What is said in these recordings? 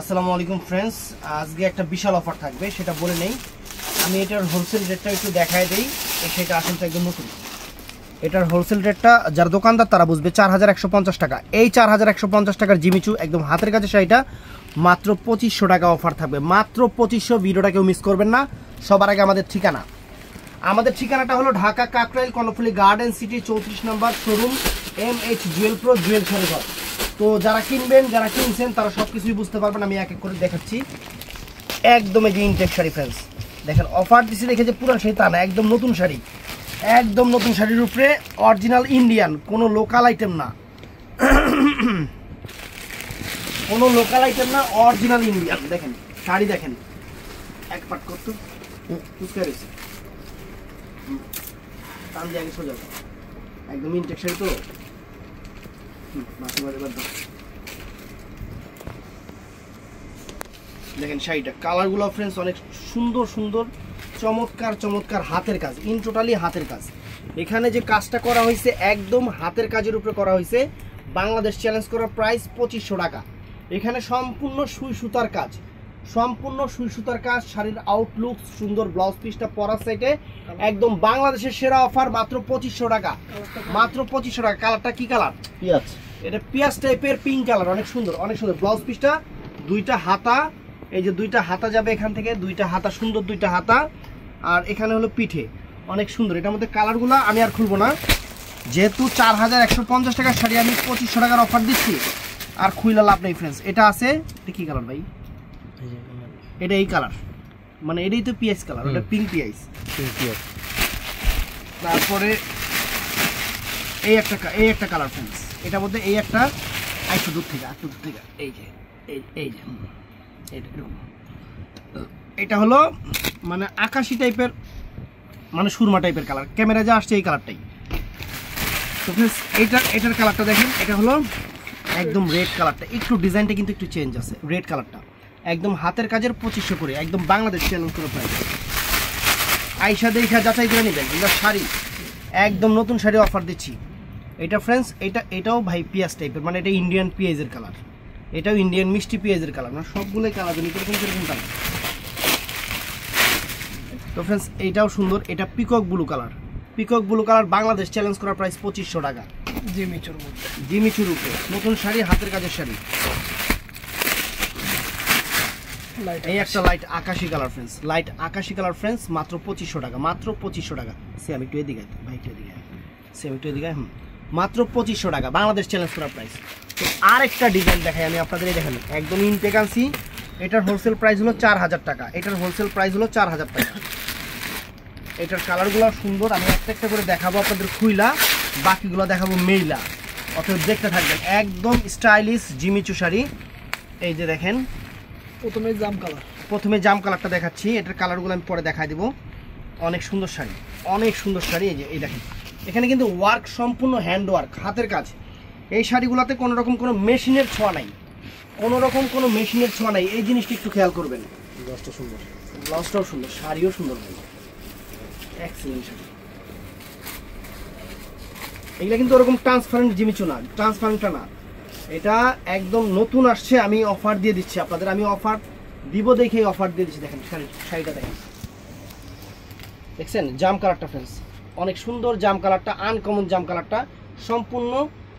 আসসালামু আলাইকুম ফ্রেন্ডস, আজকে একটা বিশাল অফার থাকবে, সেটা বলে নেই। আমি এটার হোলসেল রেটটা একটু দেখায় দেই। সেটা আসলে একদম নতুন। এটার হোলসেল রেটটা যারা দোকানদার তারা বুঝবে, 4150 টাকা। এই 4150 টাকার জিমিচু একদম হাতের কাছে শাড়িটা মাত্র 2500 টাকা অফার থাকবে, মাত্র 2500। ভিডিওটা কেউ মিস করবেন না। সবার আগে আমাদের ঠিকানাটা হলো Dhaka Kakrail Karnaphuli garden city 34 number showroom, MH jewel pro jewel সরিঘর। তো যারা কিনবেন, যারা কিনছেন তারা সব কিছুই বুঝতে পারবেন। আমি এক এক করে দেখাচ্ছি। একদম এই যে ইনটেক শাড়ি ফ্রেন্ডস, দেখেন অফার দিচ্ছি দেখে যে পুরো সেই তা না, একদম নতুন শাড়ি, একদম নতুন শাড়ির উপরে অরিজিনাল ইন্ডিয়ান, কোনো লোকাল আইটেম না, কোনো লোকাল আইটেম না, অরিজিনাল ইন্ডিয়ান। দেখেন শাড়ি, দেখেন এক পাট করতো চুপকে রয়েছে, টান দিয়ে আগে সোজা, একদম ইনটেক শাড়ি। তো দেখেন শাড়িটা কালারগুলো ফ্রেন্ডস অনেক সুন্দর সুন্দর, চমৎকার চমৎকার হাতের কাজ, ইন টোটালি হাতের কাজ। এখানে যে কাজটা করা হয়েছে একদম হাতের কাজের উপরে করা হয়েছে। বাংলাদেশ চ্যালেঞ্জ করার প্রাইস 2500 টাকা। এখানে সম্পূর্ণ সুই সুতার কাজ, সম্পূর্ণ সুই সুতার কাজ। শাড়ির আউটলুক সুন্দর, ব্লাউজ পিসটা পরার সাইডে একদম বাংলাদেশের সেরা অফার, মাত্র 2500 টাকা, মাত্র 2500 টাকা। কালারটা কি কালার? পেঁয়াজ। এটা পেঁয়াজ টাইপের পিঙ্ক কালার, অনেক সুন্দর, অনেক সুন্দর। ব্লাউজ পিসটা দুইটা হাতা, এই যে দুইটা হাতা যাবে এখান থেকে, দুইটা হাতা, সুন্দর দুইটা হাতা। আর এখানে হলো পিঠে, অনেক সুন্দর। এটার মধ্যে কালারগুলো আমি আর খুলবো না, যেহেতু 4150 টাকার শাড়ি আমি 2500 টাকার অফার দিচ্ছি, আর খুইলা লাভ নেই ফ্রেন্ডস। এটা আছে, এটা কি কালার ভাই? এটা এই কালার, মানে এটাই তো পিএস কালার, ওটা পিঙ্ক পিএস। তারপরে এই একটা কালার ফ্রেন্ডস, এটার মধ্যে এই একটা আইসো দূর থেকে, একটু দূর থেকে, এই যে এই যে এটা হলো মানে আকাশি টাইপের, মানে সুরমা টাইপের কালার। ক্যামেরা যা আসছে এই কালারটাই। তো ফ্রেন্ডস এটার কালারটা দেখেন, এটা হলো একদম রেড কালারটা, একটু ডিজাইনটা কিন্তু একটু চেঞ্জ আছে। রেড কালারটা একদম হাতের কাজের 2500 করে, একদম বাংলাদেশ চ্যালেঞ্জ করে প্রাইস। আইসা দেখা যাচাই করে নেবেন। এগুলো শাড়ি একদম নতুন শাড়ি অফার দিচ্ছি। এটা ফ্রেন্ডস এটাও ভাই পিঁয়াজ টাইপের, মানে এটা ইন্ডিয়ান পিঁয়াজের কালার, এটাও ইন্ডিয়ান মিষ্টি পেঁয়াজের কালার, না সবগুলোই কালার জানি কিরকম কালার। তো ফ্রেন্ডস এইটাও সুন্দর, এটা peacock blue colour, peacock blue colour. Bangladesh challenge করার প্রাইস 2500 টাকা, জিমিচুর মধ্যে, জিমিচুর উপরে নতুন শাড়ি, হাতের কাজের শাড়ি। এই একটা লাইট আকাশি কালার ফ্রেন্ডস, লাইট আকাশি কালার ফ্রেন্ডস, মাত্র 2500 টাকা, মাত্র 2500 টাকা। সে আমি একটু এদিকে ভাই, একটু এদিকে, সে আমি একটু এদিকে, মাত্র 2500 টাকা বাংলাদেশ চ্যালেঞ্জ করার প্রাইস। তো আরেকটা ডিজাইন দেখাই আমি আপনাদের, দেখেন একদম ইনটেক আনছি। এটার হোলসেল প্রাইস হলো 4000 টাকা, এটার হোলসেল প্রাইস হলো 4000 টাকা। এটার কালারগুলো সুন্দর, আমি একটা একটা করে দেখাবো আপনাদের খুইলা, বাকিগুলো দেখাবো মেইলা, অথবা দেখতে থাকবেন। একদম স্টাইলিশ জিমিচু শাড়ি। এই যে দেখেন, প্রথমে জাম কালারটা দেখাচ্ছি, এটার কালারগুলো আমি পরে দেখাই দেবো। অনেক সুন্দর শাড়ি, অনেক সুন্দর শাড়ি। এই যে এই দেখেন, এখানে কিন্তু ওয়ার্ক সম্পূর্ণ হ্যান্ড ওয়ার্ক, হাতের কাজ। এই শাড়িগুলোতে কোনো রকম কোনো মেশিনের ছোঁয়া নাই, কোনো রকম কোনো মেশিনের ছোঁয়া নাই। এই জিনিসটা একটু খেয়াল করবেন। ব্লাউজটা সুন্দর, ব্লাউজটাও সুন্দর, শাড়িও সুন্দর, এক্সেলেন্ট শাড়ি। এগুলা কিন্তু ওরকম ট্রান্সপারেন্ট জিমিচু না, ট্রান্সপারেন্টটা না, এটা একদম নতুন আসছে। আমি অফার দিয়ে দিচ্ছি আপনাদের, আমি অফার দিব দেখে অফার দিয়ে দিচ্ছি। দেখেন শাড়িটা দেখেন, দেখছেন জাম কালারটা ফ্রেন্ডস, অনেক সুন্দর জাম কালারটা, আনকমন জাম কালারটা, সম্পূর্ণ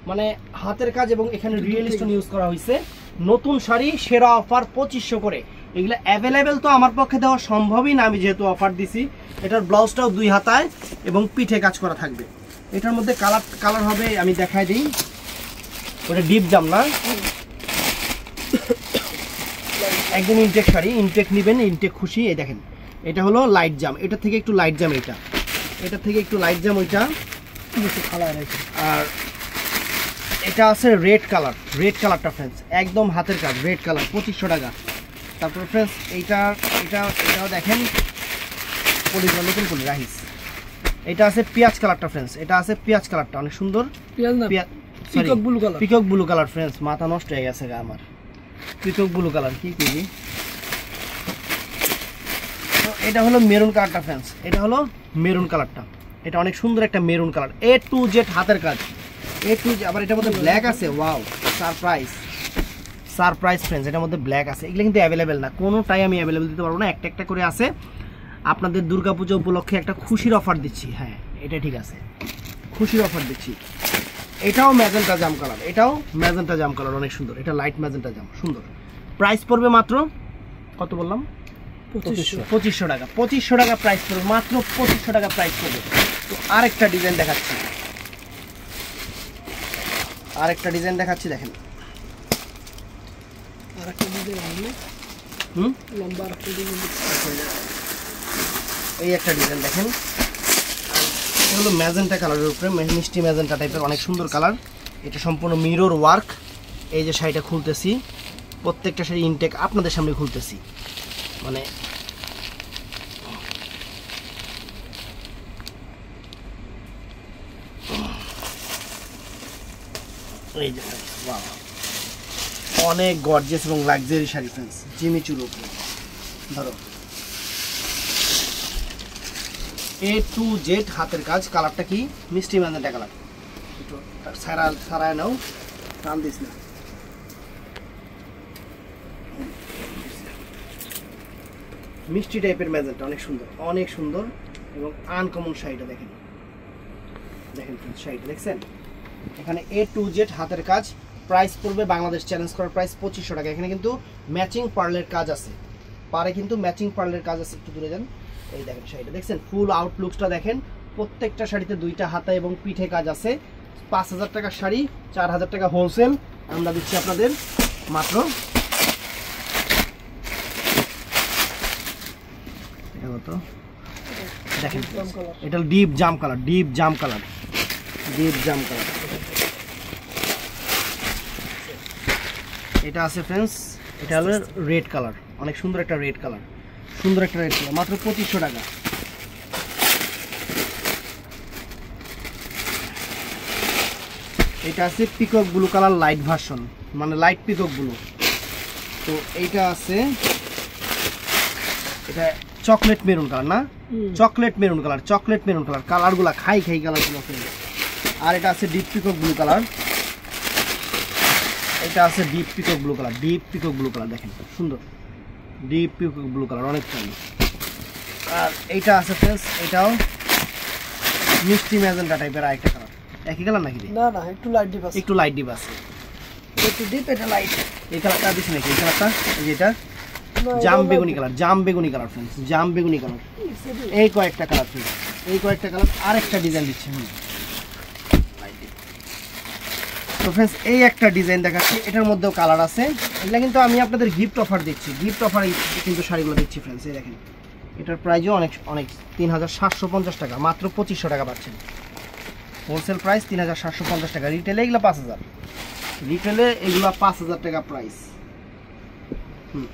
মানে হাতের কাজ, এবং এখানে রিয়েল স্টোন ইউজ করা হয়েছে। নতুন শাড়ি, সেরা অফার 2500 করে। এগুলো অ্যাভেলেবেল তো আমার পক্ষে দেওয়া সম্ভবই না, আমি যেহেতু অফার দিছি। এটার ব্লাউজটাও দুই হাতায় এবং পিঠে কাজ করা থাকবে। এটার মধ্যে কালার হবে, আমি দেখাই দিই। ওটা ডিপ জাম না, একদম ইনটেক শাড়ি, ইনটেক নেবেন, ইনটেক খুশি। এই দেখেন, এটা হলো লাইট জাম, এটা থেকে একটু লাইট জাম, এটা থেকে একটু লাইট জাম, ওইটা আর এটা আছে রেড কালার, রেড কালারটা ফ্রেন্ডস একদম হাতের কাজ, রেড কালার 2500 টাকা। তারপর ফ্রেন্ডস এটাও দেখেন, পলিগ্রাম নতুন পলি রাইস। এটা আছে পেঁয়াজ কালারটা ফ্রেন্ডস, এটা আছে পেঁয়াজ কালারটা, অনেক সুন্দর। পিকক ব্লু কালার ফ্রেন্ডস, মাথা নষ্ট হয়ে গেছে আমার। পিকক ব্লু কালার কি করবি। তো এটা হলো মেরুন কালারটা ফ্রেন্ডস, এটা হলো মেরুন কালারটা, এটা অনেক সুন্দর একটা maroon colour, A to Z হাতের কাজ, A to Z। আবার এটার মধ্যে ব্ল্যাক আছে, ওয়াও সারপ্রাইজ। সারপ্রাইজ ফ্রেন্ডস, এটার মধ্যে ব্ল্যাক আছে, এগুলো কিন্তু অ্যাভেলেবেল না, কোনোটাই আমি অ্যাভেলেবেল দিতে পারবো না, একটা একটা করে আছে। আপনাদের দুর্গাপূজা উপলক্ষে একটা খুশির অফার দিচ্ছি। হ্যাঁ এটা ঠিক আছে, খুশির অফার দিচ্ছি। এটাও ম্যাজেন্টা জাম কালার, এটাও ম্যাজেন্টা জাম কালার, অনেক সুন্দর, এটা লাইট ম্যাজেন্টা জাম, সুন্দর। প্রাইস পড়বে মাত্র কত বললাম, 2500 টাকা। 2500 টাকা প্রাইস পড়বে, মাত্র 2500 টাকা প্রাইস পড়বে। তো আরেকটা ডিজাইন দেখাচ্ছি, আরেকটা ডিজাইন দেখাচ্ছি, দেখেন এই একটা ডিজাইন দেখেন, এটা হলো ম্যাজেন্টা কালারের উপরে, মিষ্টি ম্যাজেন্টা টাইপের, অনেক সুন্দর কালার। এটা সম্পূর্ণ মিরর ওয়ার্ক। এই যে শাড়িটা খুলতেছি, প্রত্যেকটা শাড়ি ইনটেক আপনাদের সামনে খুলতেছি, মানে এই যে অনেক গর্জিয়াস এবং লাক্সারি শাড়ি ফ্রেন্ডস, জিমিচুর উপরে। ধরো A to Z হাতের কাজ, কালারটা কি মিষ্টি ম্যাজেন্টা কালার, একটু সারায় নাও, টান দিস না। মিষ্টি টাইপের ম্যাজেন্টা, অনেক সুন্দর, অনেক সুন্দর এবং আনকমন শাড়িটা দেখেন, দেখেন শাড়িটা দেখছেন, এখানে A to Z হাতের কাজ। প্রাইস পড়বে বাংলাদেশ চ্যালেঞ্জ করার প্রাইস 2500 টাকা। এখানে কিন্তু ম্যাচিং পার্লের কাজ আছে, পারে কিন্তু ম্যাচিং পার্লের কাজ আছে, একটু দূরে যান। এই দেখেন শাড়িটা দেখছেন, ফুল আউটলুকসটা দেখেন, প্রত্যেকটা শাড়িতে দুইটা হাতা এবং পিঠে কাজ আছে। 5000 টাকার শাড়ি, 4000 টাকা হোলসেল আমরা দিচ্ছি আপনাদের মাত্র। এটা কত দেখেন, এটা ডিপ জাম কালার, ডিপ জাম কালার, ডিপ জাম কালার। এটা আছে ফ্রেন্ডস, এটা হলো রেড কালার, অনেক সুন্দর একটা রেড কালার, সুন্দর একটা রেড কালার, মাত্র 2500 টাকা। এটা আছে peacock blue colour, light version, মানে লাইট পিকক ব্লু। তো এইটা আছে, এটা চকলেট মেরুন কালার না, chocolate maroon colour, chocolate maroon colour, কালারগুলা খাই খাই কালারগুলো। আর এটা আছে ডিপ পিকক ব্লু কালার, এটা আছে deep peacock blue colour, deep peacock blue colour দেখেন সুন্দর, ডিপ পিকক ব্লু কালার অনেক সুন্দর। আর এইটা আছে ফ্রেন্ডস, এটাও মিষ্টি ম্যাজেন্টা টাইপের আরেকটা কালার, একই কালার নাকি? না না, একটু লাইট ডিপ আছে, একটু লাইট ডিপ আছে, একটু ডিপ, এটা লাইট। এই কালারটা দিছি নাকি? এই কালারটা, এই যে এটা জাম বেগুনি কালার, জাম বেগুনি কালার ফ্রেন্ডস, জাম বেগুনি কালার। এই কয়েকটা কালার ফ্রেন্ডস, এই কয়েকটা কালার। আরেকটা ডিজাইন দিচ্ছি। তো ফ্রেন্ডস এই একটা ডিজাইন দেখাচ্ছি, এটার মধ্যেও কালার আছে। এগুলা কিন্তু আমি আপনাদের গিফট অফার দিচ্ছি, গিফট অফার কিন্তু শাড়িগুলো দিচ্ছি ফ্রেন্ডস। এই দেখেন, এটার প্রাইসও অনেক অনেক, 3750 টাকা, মাত্র 2500 টাকা পাচ্ছেন। হোলসেল প্রাইস 3750 টাকা, রিটেলে এগুলো 5000, রিটেলে এগুলো 5000 টাকা প্রাইস। হুম,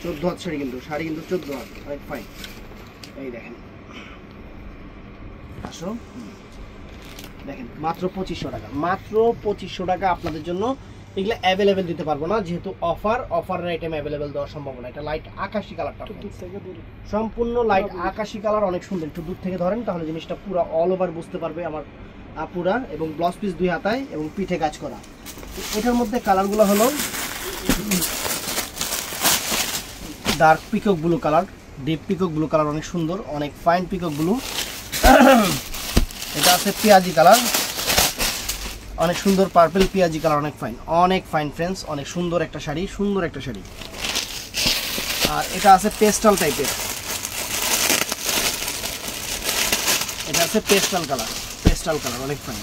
চোদ্দ হাত শাড়ি, কিন্তু শাড়ি কিন্তু 14 হাত, অনেক ফাইন। এই দেখেন, আসো দেখেন, মাত্র 2500 টাকা, মাত্র 2500 টাকা আপনাদের জন্য। এগুলো অ্যাভেলেবেল দিতে পারবো না, যেহেতু অফার, অফারের আইটেম অ্যাভেলেবেল দেওয়া সম্ভব না। এটা লাইট আকাশি কালারটা, সম্পূর্ণ লাইট আকাশি কালার, অনেক সুন্দর। একটু দূর থেকে ধরেন তাহলে জিনিসটা পুরো অল ওভার বুঝতে পারবে আমার আপুরা। এবং ব্লাউজ পিস 2 হাতায় এবং পিঠে কাজ করা। এটার মধ্যে কালারগুলো হলো dark peacock blue colour, deep peacock blue colour, অনেক সুন্দর, অনেক ফাইন পিকক ব্লু। এটা আছে পেঁয়াজি কালার, অনেক সুন্দর পার্পল পেঁয়াজি কালার, অনেক ফাইন, অনেক ফাইন ফ্রেন্ডস, অনেক সুন্দর একটা শাড়ি, সুন্দর একটা শাড়ি। আর এটা আছে পেস্টাল টাইপের, এটা আছে পেস্টাল কালার, পেস্টাল কালার অনেক ফাইন,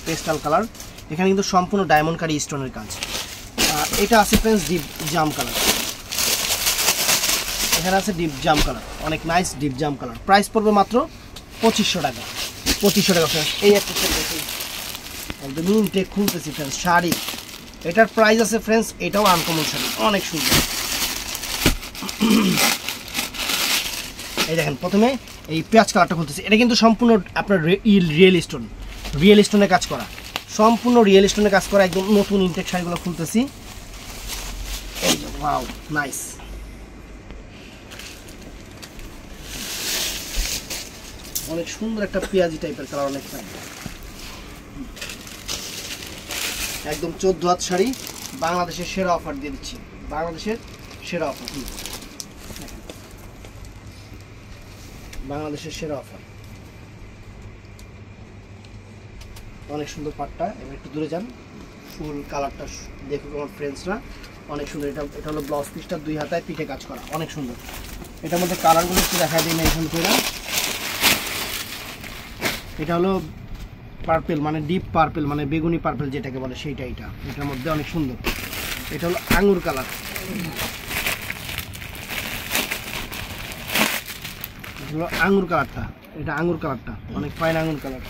পেস্টাল কালার। এখানে কিন্তু সম্পূর্ণ ডায়মন্ড কারি স্টোনের কাজ। আর এটা আছে ফ্রেন্ডস ডিপ জাম কালার, এখানে আছে ডিপ জাম কালার, অনেক নাইস ডিপ জাম কালার। প্রাইস পড়বে মাত্র 2500 টাকা, 2500 টাকা ফ্রেন্ডস। এই একটা শাড়ি একদম ইনটেক খুলতেছি ফ্রেন্ডস শাড়ি, এটার প্রাইস আছে ফ্রেন্ডস, এটাও আনকমন শাড়ি, অনেক সুন্দর। এই দেখেন, প্রথমে এই পেঁয়াজ কালারটা খুলতেছি, এটা কিন্তু সম্পূর্ণ আপনার রিয়েল স্টোন, রিয়েল স্টোনে কাজ করা, সম্পূর্ণ রিয়েল স্টোনে কাজ করা, একদম নতুন ইনটেক শাড়িগুলো খুলতেছি। এই যে ওয়াও নাইস, অনেক সুন্দর একটা পেঁয়াজি টাইপের কালার, অনেক ফাইন। একদম 14 হাত শাড়ি, বাংলাদেশের সেরা অফার দিয়ে দিচ্ছি, বাংলাদেশের সেরা অফার, বাংলাদেশের সেরা অফার। অনেক সুন্দর পাটটা, এবার একটু দূরে যান, ফুল কালারটা দেখুন আমার ফ্রেন্ডসরা, অনেক সুন্দর। এটা হলো ব্লাউজ পিসটা 2 হাতায় পিঠে কাজ করা, অনেক সুন্দর। এটার মধ্যে কালারগুলো একটু দেখা দিই না এখান থেকে। এটা হলো পার্পেল, মানে ডিপ পার্পেল, মানে বেগুনি পার্পেল যেটাকে বলে সেইটা। এটার মধ্যে অনেক সুন্দর। এটা হলো আঙুর কালার, হলো আঙুর কালারটা, এটা আঙুর কালারটা অনেক ফাইন আঙুর কালার।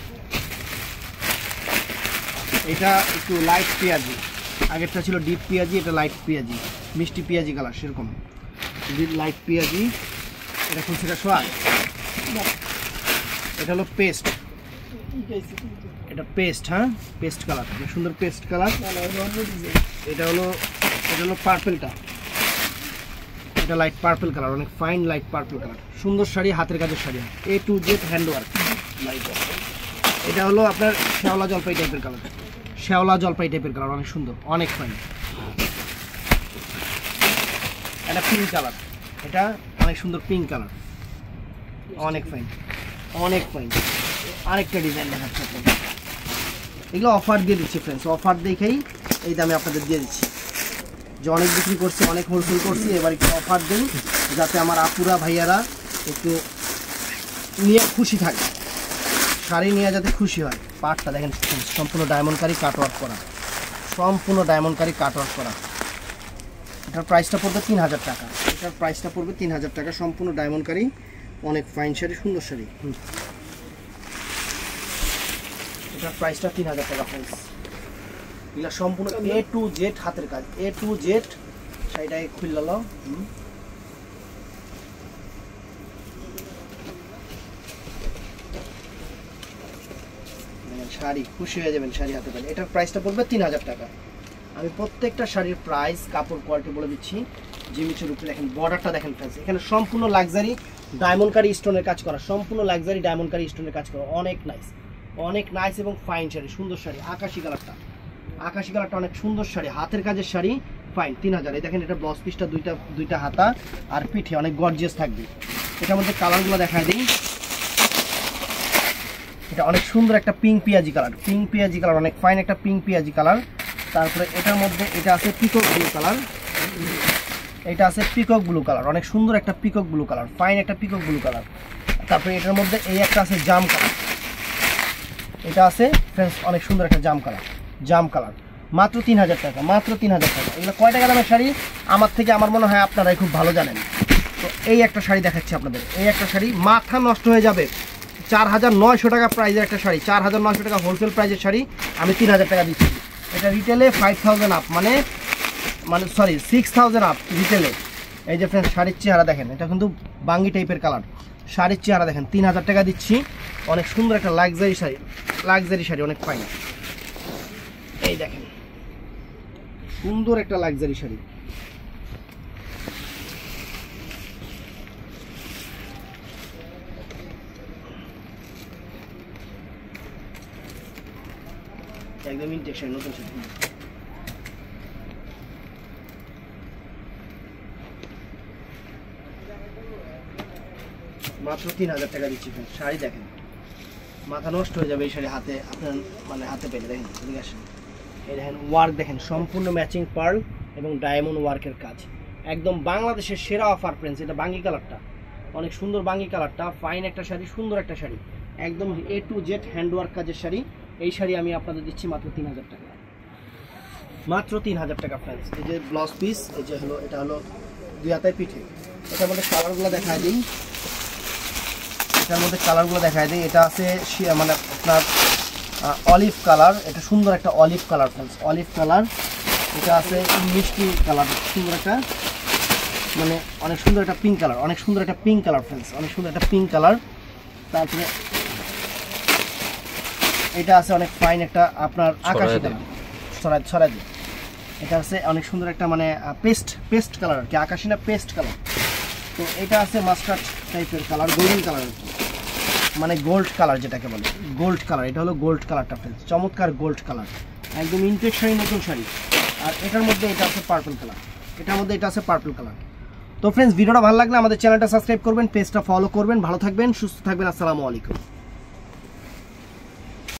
এটা একটু লাইট পেঁয়াজি, আগেরটা ছিল ডিপ পেঁয়াজি, এটা লাইট পেঁয়াজি, মিষ্টি পেঁয়াজি কালার সেরকম, লাইট পেঁয়াজি। এটা কোন সেটা সোয়াদ, এটা হলো পেস্ট, এটা পেস্ট, হ্যাঁ পেস্ট কালার, সুন্দর পেস্ট কালার। এটা হলো পার্পেলটা, এটা লাইট পার্পেল কালার, অনেক ফাইন লাইট পার্পেল কালার, সুন্দর শাড়ি, হাতের কাজের sari, A to Z handwork. এটা হলো আপনার শ্যাওলা জলপাই টাইপের কালার, শ্যাওলা জলপাই টাইপের কালার, অনেক সুন্দর, অনেক ফাইন। এটা পিঙ্ক কালার, এটা অনেক সুন্দর পিঙ্ক কালার, অনেক ফাইন, অনেক ফাইন। আরেকটা ডিজাইন দেখাচ্ছি আপনাদের, এগুলো অফার দিয়ে দিচ্ছি ফ্রেন্ডস, অফার দেখেই এই দামে আপনাদের দিয়ে দিচ্ছি। যে অনেক বিক্রি করছি, অনেক হোলসেল করছি, এবার একটু অফার দিই যাতে আমার আপুরা ভাইয়ারা একটু নিয়ে খুশি থাকে, শাড়ি নিয়ে যাতে খুশি হয়। পাটটা দেখেন সম্পূর্ণ ডায়মন্ডকারি কাটওয়ার্ক করা, সম্পূর্ণ ডায়মন্ডকারি কাটওয়ার্ক করা। এটার প্রাইসটা পড়বে 3000 টাকা, এটার প্রাইসটা পড়বে 3000 টাকা, সম্পূর্ণ ডায়মন্ডকারি, অনেক ফাইন শাড়ি, সুন্দর শাড়ি। এটার প্রাইসটা 3000 টাকা ফ্রেন্ডস। এগুলো সম্পূর্ণ A to Z হাতের কাজ, A to Z। শাড়িটাকে খুলল, শাড়ি খুশি হয়ে যাবেন শাড়ি হাতে পেলে। এটার প্রাইসটা পড়বে 3000 টাকা। আমি প্রত্যেকটা শাড়ির প্রাইস, কাপড় কোয়ালিটি বলে দিচ্ছি। জিমিচের উপরে দেখেন, বর্ডারটা দেখেন ফ্রেন্ডস, এখানে সম্পূর্ণ লাক্সারি ডায়মন্ডকারি স্টোনের কাজ করা, সম্পূর্ণ লাক্সারি ডায়মন্ডকারি স্টোনের কাজ করা, অনেক নাইস, অনেক নাইস এবং ফাইন শাড়ি, সুন্দর শাড়ি। আকাশি কালারটা, আকাশি কালারটা অনেক সুন্দর শাড়ি, হাতের কাজের শাড়ি, ফাইন। 3000। এই দেখেন, এটা ব্লাউজ পিসটা দুইটা হাতা আর পিঠে, অনেক গর্জিয়াস থাকবে। এটার মধ্যে কালারগুলো দেখায় দিই। এটা অনেক সুন্দর একটা পিঙ্ক পেঁয়াজি কালার, পিঙ্ক পেঁয়াজি কালার, অনেক ফাইন একটা পিঙ্ক পেঁয়াজি কালার। তারপরে এটার মধ্যে এটা আছে পিকক ব্লু কালার, এটা আছে পিকক ব্লু কালার, অনেক সুন্দর একটা পিকক ব্লু কালার, ফাইন একটা পিকক ব্লু কালার। তারপরে এটার মধ্যে এই একটা আছে জাম কালার, এটা আছে ফ্রেন্ডস অনেক সুন্দর একটা জাম কালার, জাম কালার। মাত্র 3000 টাকা, মাত্র 3000 টাকা। এগুলো কয় টাকা দামের শাড়ি আমার থেকে আমার মনে হয় আপনারাই খুব ভালো জানেন। তো এই একটা শাড়ি দেখাচ্ছি আপনাদের, এই একটা শাড়ি মাথা নষ্ট হয়ে যাবে, 4900 টাকা প্রাইজের একটা শাড়ি, 4900 টাকা হোলসেল প্রাইজের শাড়ি আমি 3000 টাকা দিচ্ছি। এটা রিটেলে 5000 আপ, মানে সরি 6000 আপ রিটেলে। এই যে ফ্রেন্ডস শাড়ির চেহারা দেখেন, এটা কিন্তু বাঙ্গি টাইপের কালার, শাড়ির চেহারা দেখেন, 3000 টাকা দিচ্ছি। অনেক সুন্দর একটা লাক্সারি শাড়ি, লাক্সারি শাড়ি, অনেক ফাইন। এই দেখেন সুন্দর একটা লাক্সারি শাড়ি, একদম ইনটেকশন নতুন শাড়ি। মাত্র 3000 টাকা দিচ্ছি। শাড়ি দেখেন, মাথা নষ্ট হয়ে যাবে এই শাড়ি হাতে, আপনার মানে হাতে পেলে। দেখেন এদিকে আসেন, এই দেখেন ওয়ার্ক দেখেন, সম্পূর্ণ ম্যাচিং পার্ল এবং ডায়মন্ড ওয়ার্কের কাজ, একদম বাংলাদেশের সেরা অফার ফ্রেন্ডস। এটা বাঙ্গি কালারটা, অনেক সুন্দর বাঙ্গি কালারটা, ফাইন একটা শাড়ি, সুন্দর একটা শাড়ি, একদম A to Z হ্যান্ডওয়ার্ক কাজের শাড়ি। এই শাড়ি আমি আপনাদের দিচ্ছি মাত্র 3000 টাকা, মাত্র 3000 টাকা ফ্রেন্ডস। এই যে ব্লাউজ পিস, এই যে হলো এটা হলো 2 হাতায় পিঠে। এটার মধ্যে কালারগুলো দেখায় দিই, এটার মধ্যে কালারগুলো দেখায় দিই। এটা আছে মানে আপনার অলিভ কালার, এটা সুন্দর একটা olive colour friends, olive colour. এটা আছে মিষ্টি কালার, সুন্দর একটা মানে অনেক সুন্দর একটা পিঙ্ক কালার, অনেক সুন্দর একটা পিঙ্ক কালার ফ্রেন্ডস, অনেক সুন্দর একটা পিঙ্ক কালার। তারপরে এটা আছে অনেক ফাইন একটা আপনার আকাশি কালার, ছড়াই দিই। এটা আছে অনেক সুন্দর একটা মানে পেস্ট কালার আর কি, আকাশি না পেস্ট কালার। তো এটা আছে মাস্টার্ড টাইপের কালার, গোল্ডেন কালার আর কি। মানে গোল্ড কালার যেটাকে বলে গোল্ড কালার, এটা হলো গোল্ড কালারটা ফ্রেন্ডস, চমৎকার গোল্ড কালার, একদম ইনটেক শাড়ি, নতুন শাড়ি। আর এটার মধ্যে এটা আছে পার্পল কালার, এটার মধ্যে এটা আছে পার্পল কালার। তো ফ্রেন্ডস ভিডিওটা ভালো লাগলে আমাদের চ্যানেলটা সাবস্ক্রাইব করবেন, পেজটা ফলো করবেন, ভালো থাকবেন, সুস্থ থাকবেন, আসসালামু আলাইকুম।